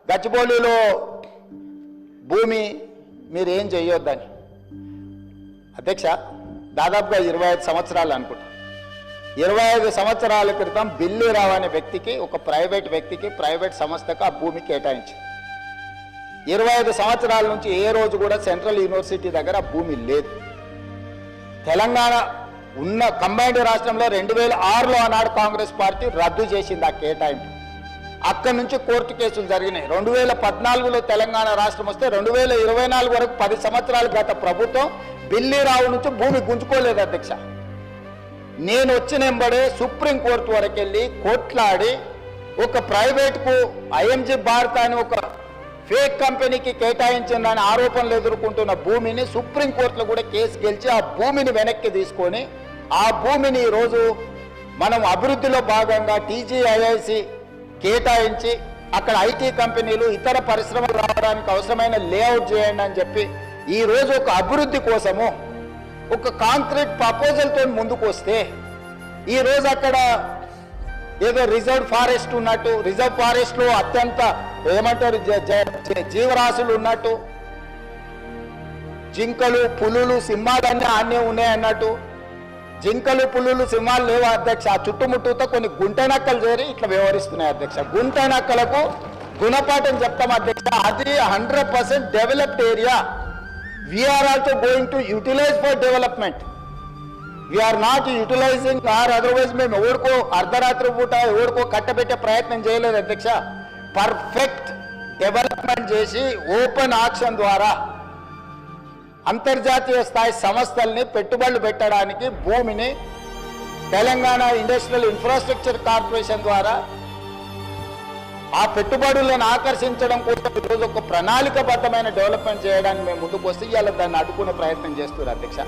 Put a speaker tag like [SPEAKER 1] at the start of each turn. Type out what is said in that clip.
[SPEAKER 1] గచ్చిబౌలిలో భూమి మీరు ఏం చేయొద్దని. అధ్యక్ష, దాదాపుగా 25 సంవత్సరాలు అనుకుంటా, 25 సంవత్సరాల క్రితం బిల్లీరావు అనే వ్యక్తికి, ఒక ప్రైవేట్ వ్యక్తికి, ప్రైవేట్ సంస్థకు ఆ భూమి కేటాయించింది. 25 సంవత్సరాల నుంచి ఏ రోజు కూడా సెంట్రల్ యూనివర్సిటీ దగ్గర ఆ భూమి లేదు. తెలంగాణ ఉన్న కంబైన్డ్ రాష్ట్రంలో 2006లో ఆనాడు కాంగ్రెస్ పార్టీ రద్దు చేసింది ఆ కేటాయింపు. అక్కడి నుంచి కోర్టు కేసులు జరిగినాయి. 2014లో తెలంగాణ రాష్ట్రం వస్తే 2024 వరకు 10 సంవత్సరాలు గత ప్రభుత్వం బిల్లీరావు నుంచి భూమి గుంజుకోలేదు అధ్యక్ష. నేను వచ్చినెంబడే సుప్రీంకోర్టు వరకు వెళ్ళి కొట్లాడి ఒక ప్రైవేట్కు ఐఎంజీ భారత్ అని ఒక ఫేక్ కంపెనీకి కేటాయించిందని ఆరోపణలు ఎదుర్కొంటున్న భూమిని సుప్రీంకోర్టులో కూడా కేసు గెలిచి ఆ భూమిని వెనక్కి తీసుకొని ఆ భూమిని ఈరోజు మనం అభివృద్ధిలో భాగంగా టీజీఐఐసి కేటాయించి అక్కడ ఐటీ కంపెనీలు ఇతర పరిశ్రమలు రావడానికి అవసరమైన లేఅవుట్ చేయండి అని చెప్పి ఈరోజు ఒక అభివృద్ధి కోసము ఒక కాంక్రీట్ ప్రపోజల్తో ముందుకు వస్తే ఈరోజు అక్కడ ఏదో రిజర్వ్ ఫారెస్ట్ ఉన్నట్టు, రిజర్వ్ ఫారెస్ట్లో అత్యంత ఏమంటారు జీవరాశులు ఉన్నట్టు, జింకలు, పులులు, సింహాలన్నీ ఆనే ఉన్నాయన్నట్టు, జింకలు, పులులు, సింహాలు లేవు అధ్యక్ష. ఆ చుట్టుముట్టుతో కొన్ని గుంట నక్కలు చేరి ఇట్లా వ్యవహరిస్తున్నాయి అధ్యక్ష. గుంట నక్కలకు గుణపాఠం చెప్తాం అధ్యక్ష. అది 100% developed area. We are also going to utilize for development. We are not utilizing or otherwise మేము ఎవరికో అర్ధరాత్రి పూట ఎవరికో కట్టబెట్టే ప్రయత్నం చేయలేదు అధ్యక్ష. పర్ఫెక్ట్ డెవలప్మెంట్ చేసి ఓపెన్ ఆక్షన్ ద్వారా అంతర్జాతీయ స్థాయి సంస్థల్ని పెట్టుబడులు పెట్టడానికి భూమిని తెలంగాణ ఇండస్ట్రియల్ ఇన్ఫ్రాస్ట్రక్చర్ కార్పొరేషన్ ద్వారా ఆ పెట్టుబడులను ఆకర్షించడం కోసం ఈరోజు ఒక ప్రణాళికబద్ధమైన డెవలప్మెంట్ చేయడానికి మేము ముందుకు వస్తే ఇవాళ దాన్ని అడ్డుకునే ప్రయత్నం చేస్తున్నారు అధ్యక్ష.